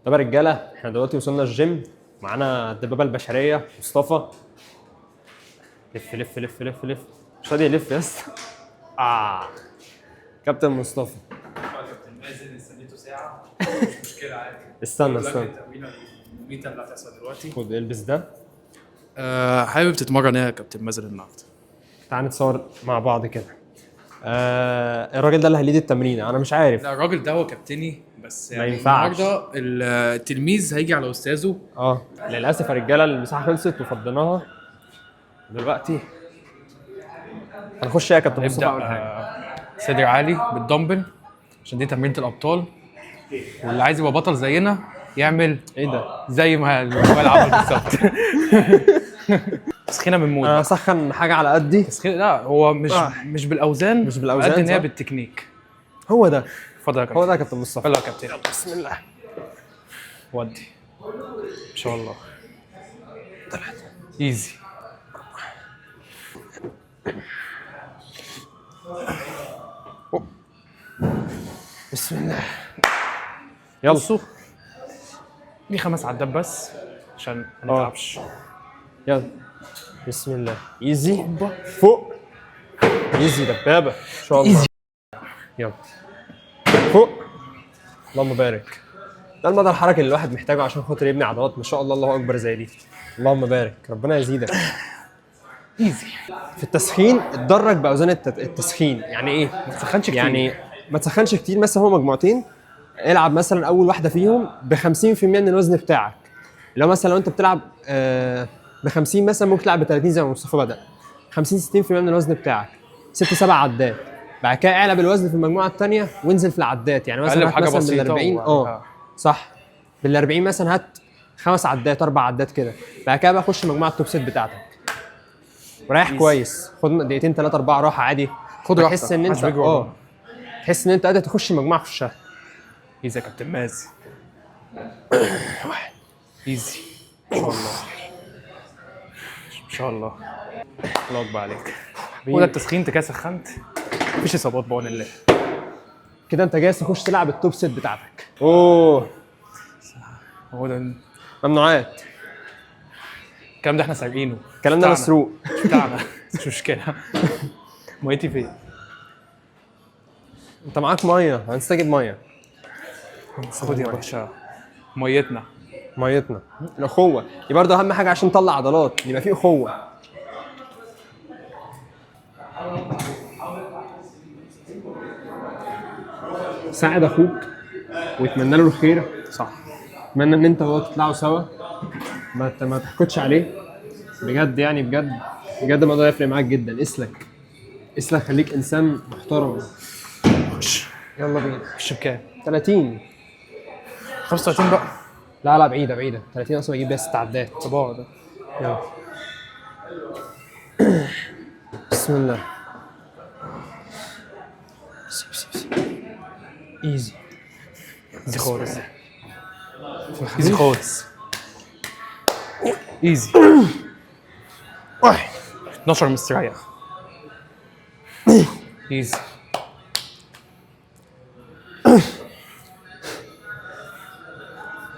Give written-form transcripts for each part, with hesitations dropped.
طب يا رجاله، احنا دلوقتي وصلنا الجيم، معانا الدبابه البشريه مصطفى. لف لف لف لف لف، مش راضي يلف يا اسطى. كابتن مصطفى. كابتن مازن استنيته ساعة مش مشكلة عادي. استنى التمرينة المميتة اللي هتحصل دلوقتي. خد البس ده. حابب تتمرن ايه يا كابتن مازن النهارده؟ تعال نتصور مع بعض كده. الراجل ده اللي هيليد التمرين، انا مش عارف. لا الراجل ده هو كابتني بس ما يعني ينفعش. النهارده التلميذ هيجي على استاذه. للاسف يا رجاله المساحه خلصت وفضيناها دلوقتي. هنخش يا كابتن مصطفى اول حاجه. صدر عالي بالدمبل عشان دي تمرينة الابطال، واللي عايز يبقى بطل زينا يعمل ايه ده؟ زي ما الجمال عمل بالظبط. تسخينه من مود. انا هسخن حاجه على قدي. تسخين لا هو مش بالاوزان، مش بالأوزان، قد ان هي صح؟ بالتكنيك. هو ده. اتفضل يا كابتن. هو ده يا كابتن مصطفى. يلا يا كابتن. بسم الله. ودي ان شاء الله. ايزي. بسم الله. يلا. بصوا دي 5 عدات بس عشان ما نتعبش. يلا. بسم الله. ايزي. فوق. ايزي دبابه ان شاء الله. يلا. فوق. اللهم بارك. ده المدى الحركي اللي الواحد محتاجه عشان خاطر يبني عضلات ما شاء الله، الله اكبر زي دي. اللهم بارك، ربنا يزيدك. ايزي. في التسخين اتدرج باوزان التسخين. يعني ايه؟ ما تسخنش كتير. يعني ما تسخنش كتير. مثلا هو مجموعتين، العب مثلا اول واحده فيهم ب 50% من الوزن بتاعك. لو مثلا لو انت بتلعب ب 50 مثلا، ممكن تلعب ب 30 زي ما مصطفى بدأ. 50 60% من الوزن بتاعك، 6 7 عدات. بعد كده اعلى الوزن في المجموعه الثانيه وانزل في العدات. يعني مثلا هات حاجة مثلا بسيطة بال 40 صح، بال 40 مثلا هات 5 عدات 4 عدات كده. بعد كده بقى خش مجموعه التوب سيت بتاعتك وريح كويس. خد دقيقتين 3 4 راحه عادي. خد راحتك. تحس ان انت تحس ان انت قادر تخش مجموعه في الشهر. ايزي يا كابتن مازن. ايزي ان شاء الله ان شاء الله. الله اكبر عليك. هو ده التسخين. انت كده سخنت، مفيش اصابات بعون الله. كده انت جاهز تخش تلعب التوب سيت بتاعتك. اوه هو ده ممنوعات. الكلام ده احنا سارقينه. الكلام ده مسروق. مش بتاعنا. مش مشكله. ميتي فين؟ انت معاك ميه، هنستجيب ميه. خد يا باشا ميتنا. ميتنا. الاخوه دي برضه اهم حاجه عشان نطلع عضلات، يبقى في اخوه. ساعد اخوك واتمنى له الخير. صح. اتمنى ان انت وهو تطلعوا سوا، ما تحكتش عليه بجد. يعني بجد بجد الموضوع يفرق معاك جدا. اسلك اسلك، خليك انسان محترم. خش. يلا بينا. خش بكام؟ 30. 35 بقى. لا بعيده بعيده. 30 اصلا بجيب بيها 6 عدات. طب اقعد. يلا. بسم الله. ايزي. ايزي خالص. ايزي خالص. ايزي. 12 مستريح. ايزي.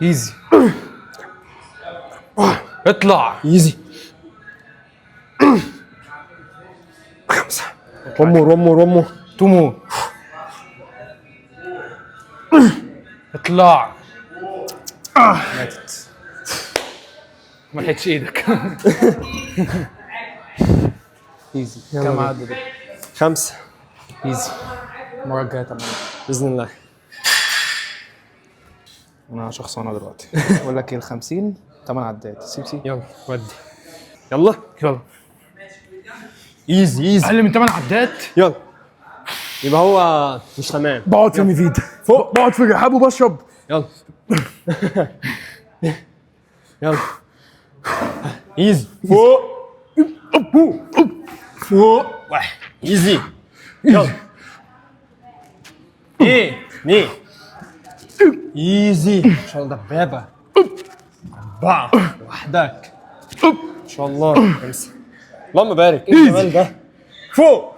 ايزي. اطلع. ايزي. 5. رمو تومو. اطلع. ماتت. ما لحقتش ايدك. ايزي. كم عدد ده؟ 5. ايزي. المره الجايه 8 باذن الله. انا شخصانه دلوقتي. بقول لك ايه، ال 50 8 عدات. سيب يلا ودي. يلا ايزي. اقل من 8 عدات. يلا. يبقى هو مش تمام. بقعد في ميفيد فوق، بقعد في رحاب وبشرب. يلا. يلا. ايزي. فوق. واحد. ايزي. يلا. ايه ايزي. ان شاء الله دبابه. 4 وحدك ان شاء الله. 5. اللهم بارك. ايه الجمال ده؟ فوق.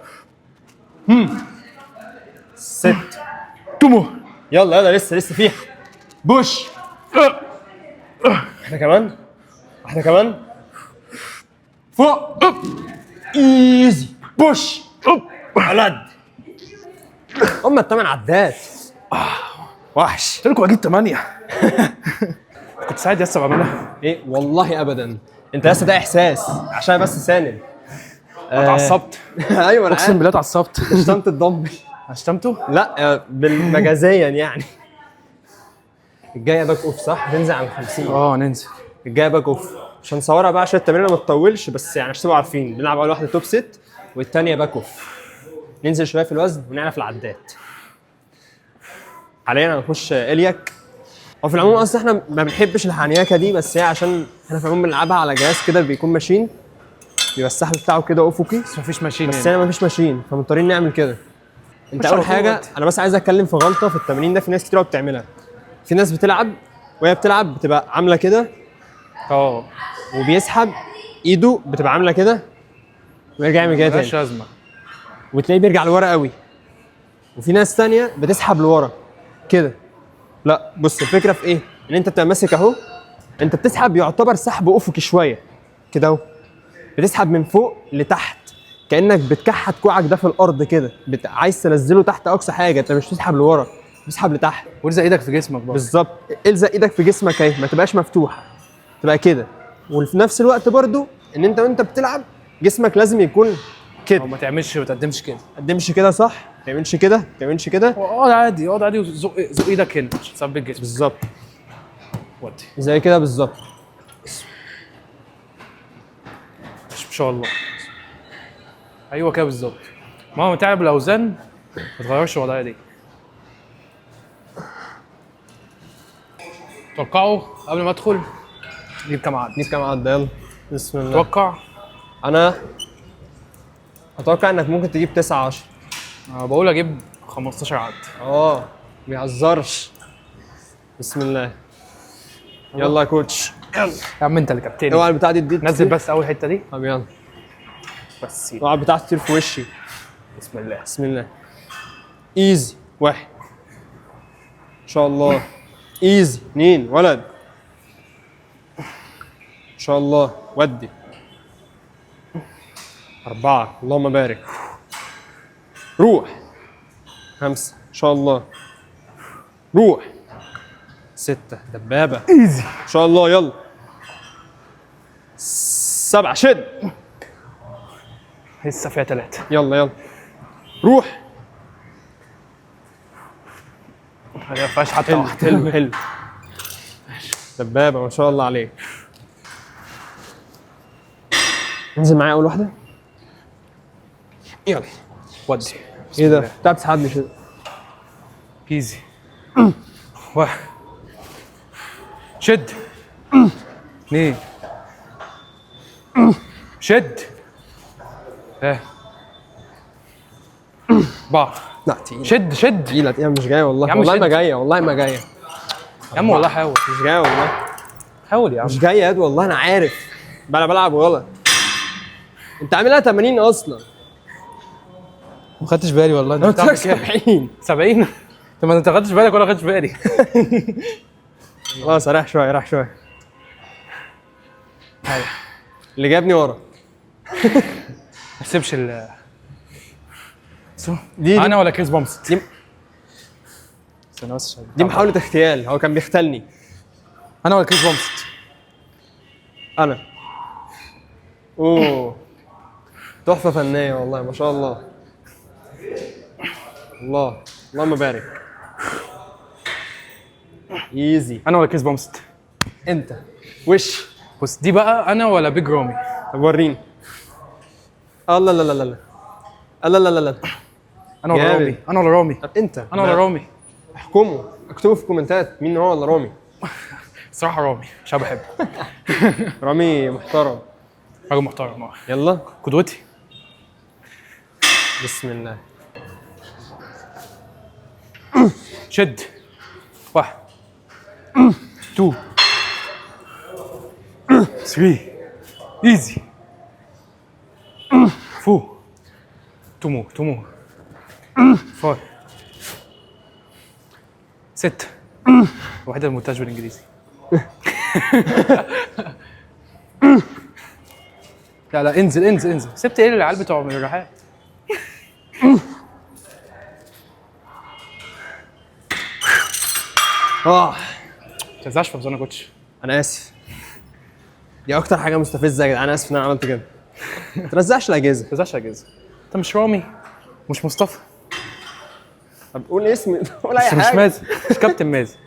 6. تومو. يلا لسه فيها. بوش. واحده كمان، واحده كمان، فوق، ايزي، بوش، ولد. هم الثمان عدات. وحش. قلت لكم اجيب 8. كنت سعيد لسه بعملها. ايه والله ابدا، انت لسه ده احساس عشان بس ساند. اتعصبت. ايوه انا اقسم عارف. بالله اتعصبت. شتمت الدمبل. شتمته؟ لا بالمجازيا يعني. الجايه باك اوف صح؟ هتنزل عن 50. ننزل. الجايه باك اوف عشان نصورها بقى، عشان التمرين ما تطولش، بس يعني عشان تبقوا عارفين بنلعب اول واحده توب ست والثانيه باك اوف. ننزل شويه في الوزن ونعرف العدات. حاليا هنخش الياك. وفي العموم اصلا احنا ما بنحبش الحنياكه دي، بس هي عشان احنا في العموم بنلعبها على جهاز كده بيكون ماشين، بيبقى السحب بتاعه كده افقي، بس مفيش ماشين بس هنا. هنا مفيش ماشين فمضطرين نعمل كده. انت مش اول على حاجه طول. انا بس عايز اتكلم في غلطه في التمرين ده، في ناس كتير قوي بتعملها. في ناس بتلعب وهي بتلعب بتبقى عامله كده، وبيسحب ايده بتبقى عامله كده ويرجع يعمل كده ملهاش تاني، لازمه. وتلاقيه بيرجع لورا قوي. وفي ناس تانية بتسحب لورا كده. لا بص الفكره في ايه؟ ان انت بتبقى ماسك اهو، انت بتسحب يعتبر سحب افقي شويه كده اهو، بتسحب من فوق لتحت كانك بتكحت كوعك ده في الارض كده، عايز تنزله تحت اقصى حاجه، انت مش بتسحب لورا، بتسحب لتحت. والزق ايدك في جسمك برضه. بالظبط، الزق ايدك في جسمك اهي، ما تبقاش مفتوحه، تبقى كده. وفي نفس الوقت برضو ان انت وانت بتلعب جسمك لازم يكون او كده، ما تعملش ما تقدمش كده. ما تقدمش كده صح، ما تعملش كده، ما تعملش كده. اقعد عادي، اقعد عادي، وزق زق ايدك هنا عشان تثبت جسمك. بالظبط ودي زي كده بالظبط. ما شاء الله. ايوه كده بالظبط. مهما تعب الاوزان ما تغيرش الوضعيه دي. توقعوا قبل ما ادخل نجيب كام عد. نجيب كام عدة؟ يلا بسم الله. توقع. انا اتوقع انك ممكن تجيب 9 10. انا بقول اجيب 15 عد. اه ما بيهزرش. بسم الله. يلا يا كوتش، يلا يا عم انت اللي كابتن. اوعى البتاع دي تدي نزل بس اول حته دي طب يلا. بس. اوعى البتاع تطير في وشي. بسم الله. بسم الله. ايزي واحد ان شاء الله، ايزي اثنين ولد ان شاء الله، ودي 4 اللهم بارك، روح 5 ان شاء الله، روح 6 دبابة ايزي ان شاء الله، يلا 7 شد، لسه فيها 3. يلا يلا روح. ما فيهاش حتى حلو واحده. حلو حلو، دبابة ما شاء الله عليك. انزل معايا اول واحدة، يلا. ودي. ايه ده؟ بتاع بتسحبني كده. ايزي. واحد. شد. 2. شد. 4. لا تقيلة شد شد. تقيلة تقيلة، مش جاية والله، يا عم والله شد. ما جاية، والله ما جاية، يا عم والله حاول. مش جاية والله، حاول يا عم. مش جاية يا واد والله انا عارف، انا بلعب غلط. انت عاملها 80 اصلا. ما خدتش بالي والله. انا قلت لك 70. 70. طب ما انت خدتش بالك ولا خدتش بالي. خلاص راح شوية، راح شوية. ايوه. اللي جابني ورا ما تسيبش ال دي انا ولا كريس بامست. دي, استنى بس. دي محاولة اغتيال، هو كان بيختلني. انا ولا كريس بامست. انا اوه تحفة فنية والله ما شاء الله. الله اللهم بارك. ايزي. انا ولا كريس بامست. انت وش. بص دي بقى انا ولا بيج رامي. طب وريني. الله لا لا لا لا الله لا لا لا. انا ولا جامد. رامي. انا ولا رامي. طب انت انا ولا رامي. احكموا، اكتبوا في الكومنتات مين هو ولا رامي. الصراحه رامي عشان بحبه. رامي محترم. راجل محترم. يلا قدوتي. بسم الله. شد. 1 2 3 ايزي 4 2 مو 5 6 واحدة المونتاج بالانجليزي لا لا انزل انزل انزل، سبت ايه للعيال بتوع الرحاب؟ اه ما تنزعش في حزام كوتش. انا اسف، دي اكتر حاجه مستفزه يا جدعان، انا اسف ان انا عملت كده. ما ترزعش الاجهزه. ما تنزعش اجهزه. انت مش رامي، مش مصطفى، طب قول اسمي، قول اي مش حاجه. مازن، مش كابتن مازن.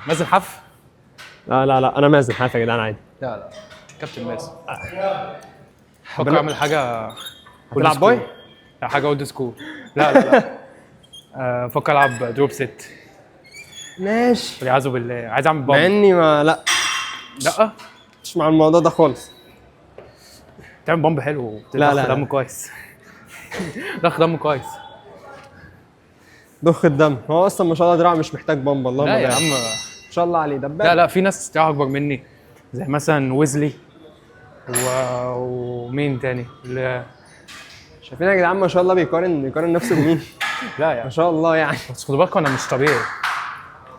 مازن حف؟ لا لا لا، انا مازن حاف يا جدعان عادي. لا لا كابتن مازن. فكر اعمل حاجه هتلعب باي؟ لا حاجه اولد سكول. لا لا لا فكر العب دروب ست. ماشي. والعياذ بالله عايز اعمل مع بامب. اني ما لا لا مش مع الموضوع ده خالص. تعمل بامب حلو، لا، ضخ لا. دم كويس. ضخ دم كويس. ضخ الدم، هو اصلا ما شاء الله دراع مش محتاج بامب. اللهم لا يا بارك. عم. ما شاء الله عليه دبابه. لا لا في ناس دراعها اكبر مني، زي مثلا ويزلي ومين تاني شايفين يا جدعان ما شاء الله بيقارن نفسه بمين؟ لا ما يعني شاء الله يعني. بس خدوا بالكم انا مش طبيعي،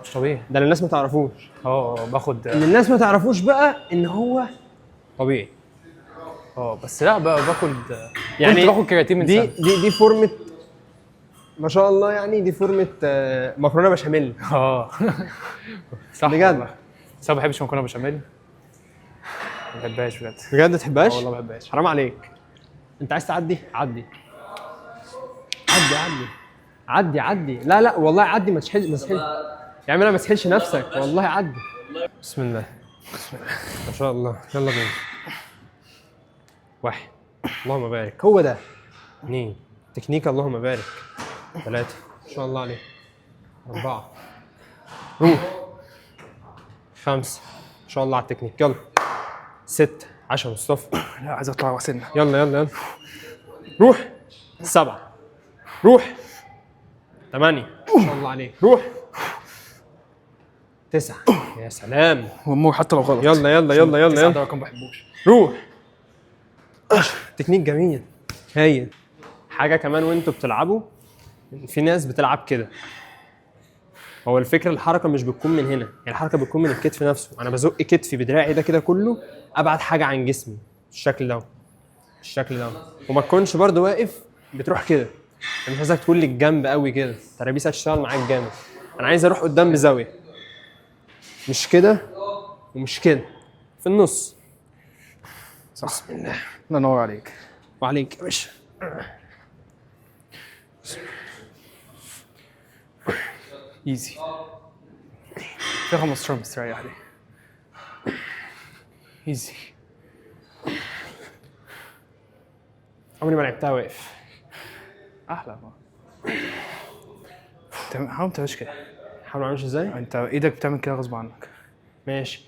مش طبيعي. ده اللي الناس ما تعرفوش. باخد اللي الناس ما تعرفوش بقى ان هو طبيعي. بس لا باخد يعني كنت باخد كرياتين من دي سنه. دي فورمه ما شاء الله يعني، دي فورمه مكرونه بشاميل. صح بجد. والله. بس انا ما بحبش مكرونه بشاميل، ما بحبهاش بجد. بجد ما تحبهاش؟ والله ما بحبهاش. حرام عليك. انت عايز تعدي؟ عدي عدي عدي عدي عدي. لا لا والله عدي، ما تسحلش يا عم، لا ما تسحلش نفسك والله، عدي. بسم الله بسم الله ما شاء الله. يلا بينا. 1 اللهم بارك، هو ده. 2 تكنيك اللهم بارك. 3 ما شاء الله عليه. 4 روح. 5 ما شاء الله على التكنيك. يلا 6 10 مصطفى. لا عايز اطلع واسنه. يلا يلا يلا روح. 7 روح. 8 ما شاء الله عليك. روح. 9 يا سلام. وامور حتى لو غلط. يلا يلا يلا يلا 9 ده يلا رقم ما بحبوش. روح. 10 تكنيك جميل هايل. حاجه كمان وانتوا بتلعبوا، في ناس بتلعب كده. هو الفكره الحركه مش بتكون من هنا، يعني الحركه بتكون من الكتف نفسه. انا بزق كتفي بدراعي ده كده كله ابعد حاجه عن جسمي بالشكل ده، الشكل ده. وما تكونش برضو واقف بتروح كده. انا مش عايزك تكون لي الجنب قوي كده، الترابيزه هتشتغل معاك جامد. انا عايز اروح قدام بزاويه، مش كده ومش كده، في النص. صح. بسم الله. الله ينور عليك. وعليك يا باشا. ايزي. في 15 مستريح دي. ايزي. عمري ما لعبتها واقف. احلى ما حاول ما تعملش كده. حاول ما اعملش ازاي؟ انت ايدك بتعمل كده غصب عنك. ماشي.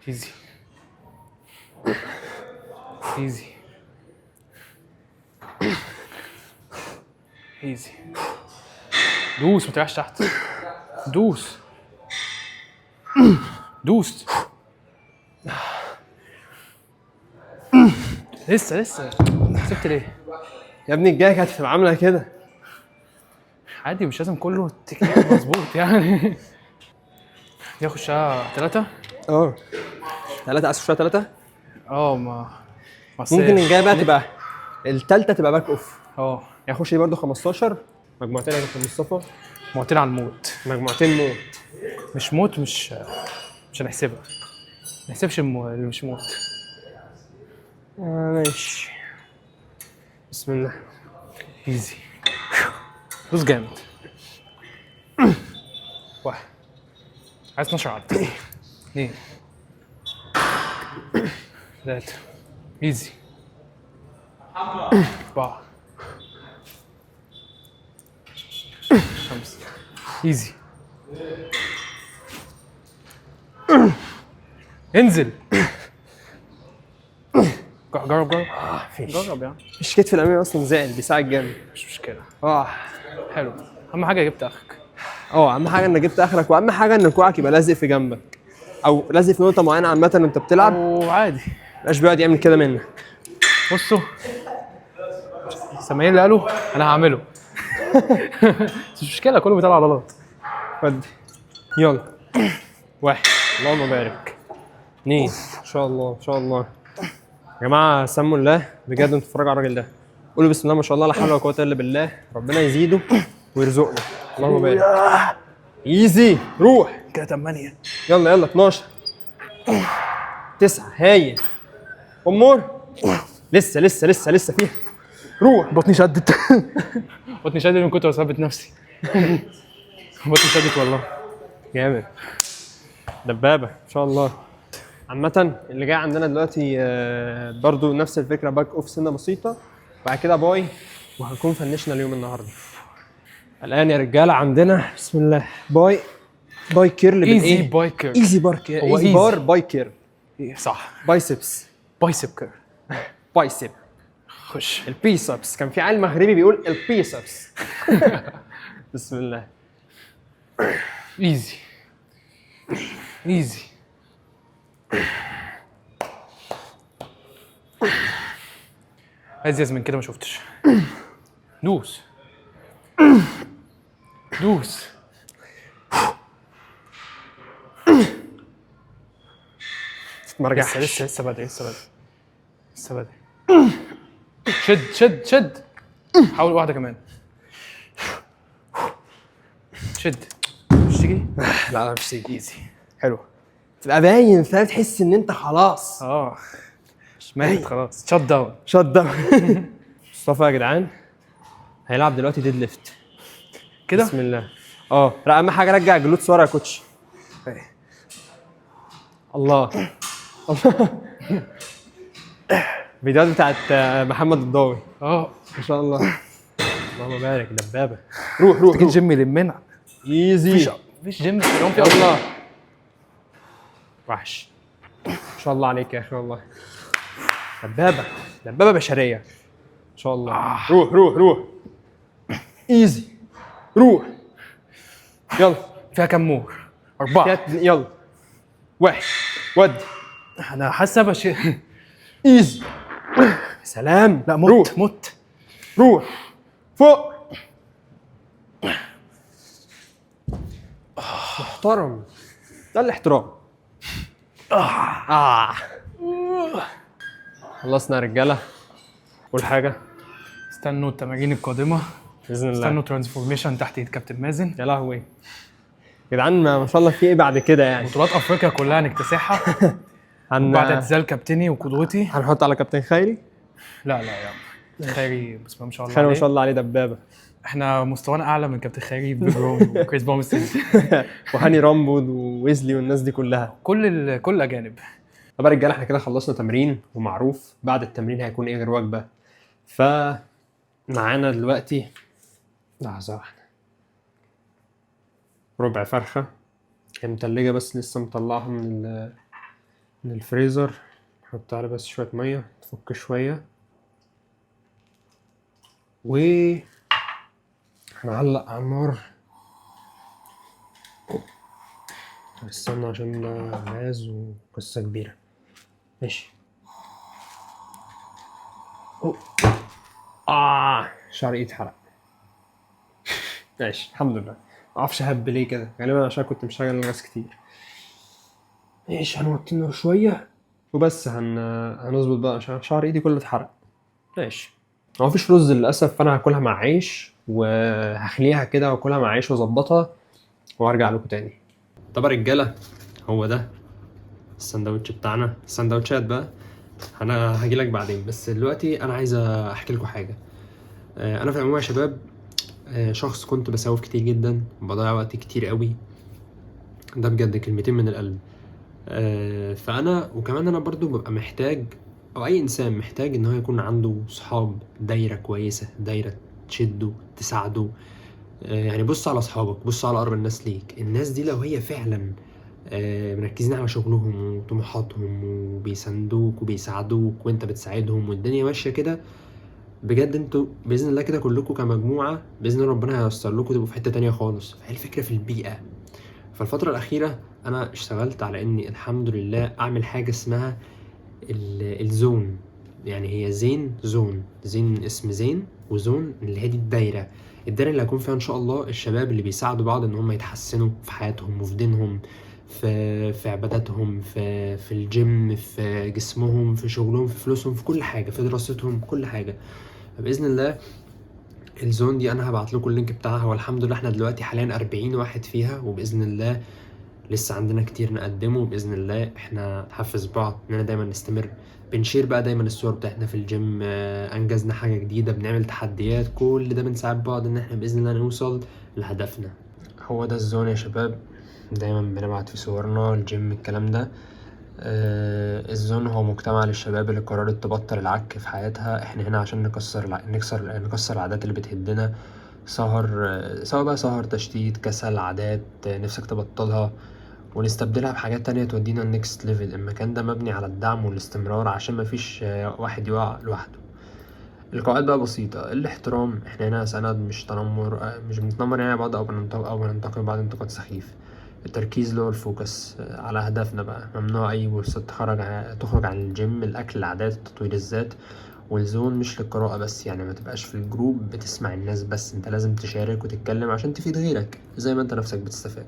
ايزي ايزي ايزي. دوس ما تريحش تحت. دوس دوس. لسه سبت ليه؟ يا ابني الجايه كانت هتبقى عامله كده. عادي مش لازم كله تكنيك مظبوط يعني. دي اخشها 3. 3 عايز تخشها 3. ما ممكن الجايه بقى تبقى الثالثه تبقى باك اوف. يعني اخش دي برضه 15 مجموعتين يا كابتن مصطفى. مجموعتين على الموت. مجموعتين موت. مش موت، مش هنحسبها. ما نحسبش اللي مش موت. ماشي. بسم الله. ايزي. دوس جامد. 1 عايز 12 عد. 2 3 ايزي. 4 5 ايزي. انزل. جرب جرب يعني. مش كتف الامامي اصلا زائل بيساعد جامد. مش مشكله. اه حلو. اهم حاجه جبت اخرك. اهم حاجه انك جبت اخرك، واهم حاجه ان كوعك يبقى لازق في جنبك او لازق في نقطه معينه عامه وانت بتلعب. وعادي مبقاش بيقعد يعمل كده منك. بصوا سامعين اللي قالوا انا هعمله. مش مشكله كله بيطلع عضلات. ودي يلا. 1. اللهم بارك. 2. ان شاء الله ان شاء الله. يا جماعه سموا الله بجد، انتوا اتفرجوا على الراجل ده، قولوا بسم الله ما شاء الله لا حول ولا قوه الا بالله، ربنا يزيده ويرزقنا. اللهم بارك. ايزي. روح كده 8. يلا يلا. 12. 9. هايل. امور. لسه فيها. روح. بطني شدت. بطني شدت من كتر ثابت نفسي. بطني شدت والله. جامد. دبابه ان شاء الله. عامة اللي جاي عندنا دلوقتي برضو نفس الفكرة، باك اوف سنة بسيطة، بعد كده باي، وهنكون فنشنا اليوم النهارده. الآن يا رجالة عندنا بسم الله باي كيرل ايزي بالايه؟ باي كيرل. ايزي بار هو ايزي بار باي كيرل. صح. بايسبس. بايسب كيرل. بايسب. خش. البيسبس. كان في عيل مغربي بيقول البيسبس. بسم الله. ايزي ايزي. ازيز من كده ما شفتش. دوس دوس. ما رجعش. لسه بدري. شد. حاول واحدة كمان. شد. مش تيجي؟ لا مش تيجي. ايزي. حلو. تبقى باين فاهم، تحس ان انت خلاص مش ماتت خلاص. شت داون. شوت داون. مصطفى يا جدعان هيلعب دلوقتي ديد ليفت كده. بسم الله. لا اهم حاجه رجع الجلوتس ورا يا كوتش. الله. فيديوهات بتاعت محمد الضاوي ما شاء الله. اللهم بارك. دبابه. روح تيجي الجيم يلمنا. ايزي. مفيش جيم في يوم في يلا. وحش ما شاء الله عليك يا اخي والله. دبابه بشريه ان شاء الله. روح ايزي. روح. يلا. فيها كام مور؟ 4. يلا. 1. ودي. انا حاسه ايزي. سلام. لا مت. روح فوق. محترم. ده الاحترام. خلصنا يا رجاله. كل حاجه استنوا التمارين القادمه باذن الله. استنوا ترانسفورميشن تحت ايد كابتن مازن. يا لهوي يا جدعان ما شاء الله في ايه بعد كده يعني. بطولات افريقيا كلها نكتسحها. بعد اعتزال كابتني وقدوتي. هنحط على كابتن خيري. لا يا عم خيري بسم الله ما شاء الله خيري ما عليه. شاء الله عليه دبابه. احنا مستوانا اعلى من كابتن خيري بجرون وكريس بومستيد. وهاني رامبود وويزلي والناس دي كلها. كل اجانب. طب يا رجاله احنا كده خلصنا تمرين، ومعروف بعد التمرين هيكون ايه غير وجبه. معانا دلوقتي لحظه واحده ربع فرخه هي متلجه بس لسه مطلعها من الفريزر. نحط عليها بس شويه ميه تفك شويه، و هنعلق على النار. استنى عشان ده غاز وقصه كبيره. ماشي. شعر ايدي اتحرق. ماشي الحمد لله. معرفش هب ليه كده، غالبا عشان كنت مشغل الغاز كتير. ماشي هنوطي النار شويه وبس. هنظبط بقى عشان شعر ايدي كله اتحرق. ماشي. هو مفيش رز للاسف، فانا هاكلها مع عيش وهخليها كده واكلها مع عيش واظبطها وارجع لكم تاني. طب يا رجاله هو ده السندوتش بتاعنا. السندوتشات بقى انا هجيلك بعدين، بس دلوقتي انا عايز احكي لكم حاجه. انا في العموم يا شباب شخص كنت بسوف كتير جدا، بضيع وقت كتير قوي، ده بجد كلمتين من القلب. فانا وكمان انا برضو ببقى محتاج، او اي انسان محتاج ان هو يكون عنده صحاب، دايره كويسه، دايره تشده تساعده. يعني بص على اصحابك، بص على اقرب الناس ليك. الناس دي لو هي فعلا مركزين على شغلهم وطموحاتهم وبيساندوك وبيساعدوك وانت بتساعدهم والدنيا ماشيه كده، بجد انتوا باذن الله كده كلكم كمجموعه باذن الله ربنا هييسر لكم تبقوا في حته تانية خالص. فهي الفكره في البيئه. فالفتره الاخيره انا اشتغلت على اني الحمد لله اعمل حاجه اسمها الزون. يعني هي زين زون، زين اسم زين وزون اللي هي دي الدايره اللي هيكون فيها ان شاء الله الشباب اللي بيساعدوا بعض ان هم يتحسنوا في حياتهم وفي دينهم، في عباداتهم، في الجيم، في جسمهم، في شغلهم، في فلوسهم، في كل حاجه، في دراستهم، كل حاجه. فباذن الله الزون دي انا هبعت لكم اللينك بتاعها، والحمد لله احنا دلوقتي حاليا 40 واحد فيها، وباذن الله لسه عندنا كتير نقدمه، وباذن الله احنا نحفز بعض اننا دايما نستمر، بنشير بقى دايما الصور بتاعتنا في الجيم، انجزنا حاجه جديده، بنعمل تحديات، كل ده بنساعد بعض ان احنا باذن الله نوصل لهدفنا. هو ده الزون يا شباب، دايما بنبعت في صورنا الجيم الكلام ده. الزون هو مجتمع للشباب اللي قررت تبطل العك في حياتها. احنا هنا عشان نكسر العادات اللي بتهدنا، سهر، سواء بقى سهر، تشتيت، كسل، عادات نفسك تبطلها، ونستبدلها بحاجات تانية تودينا النكست ليفل. المكان ده مبني على الدعم والاستمرار عشان مفيش واحد يقع لوحده. القواعد بقى بسيطة: الاحترام، احنا هنا سند مش تنمر، مش بنتنمر يعني بعض أو بننتقد بعض انتقاد سخيف. التركيز اللي هو الفوكس على هدفنا بقى، ممنوع أي بوستات تخرج عن الجيم، الأكل، العادات، تطوير الذات. والزون مش للقراءة بس، يعني ما تبقاش في الجروب بتسمع الناس بس، انت لازم تشارك وتتكلم عشان تفيد غيرك زي ما انت نفسك بتستفاد.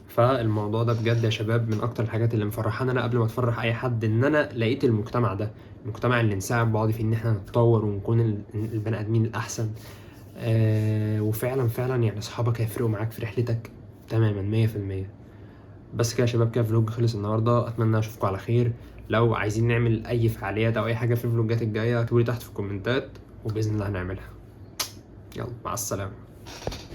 فالموضوع ده بجد يا شباب من اكتر الحاجات اللي مفرحاني انا قبل ما تفرح اي حد، ان انا لقيت المجتمع ده، المجتمع اللي نساعد بعض فيه ان احنا نتطور ونكون البني ادمين الاحسن. وفعلا يعني اصحابك هيفرقوا معاك في رحلتك تماما 100%. بس كده يا شباب، كده فلوج خلص النهارده، اتمنى اشوفكم على خير. لو عايزين نعمل اي فعاليات او اي حاجه في الفلوجات الجايه اكتبوا لي تحت في الكومنتات، وباذن الله هنعملها. يلا مع السلامه.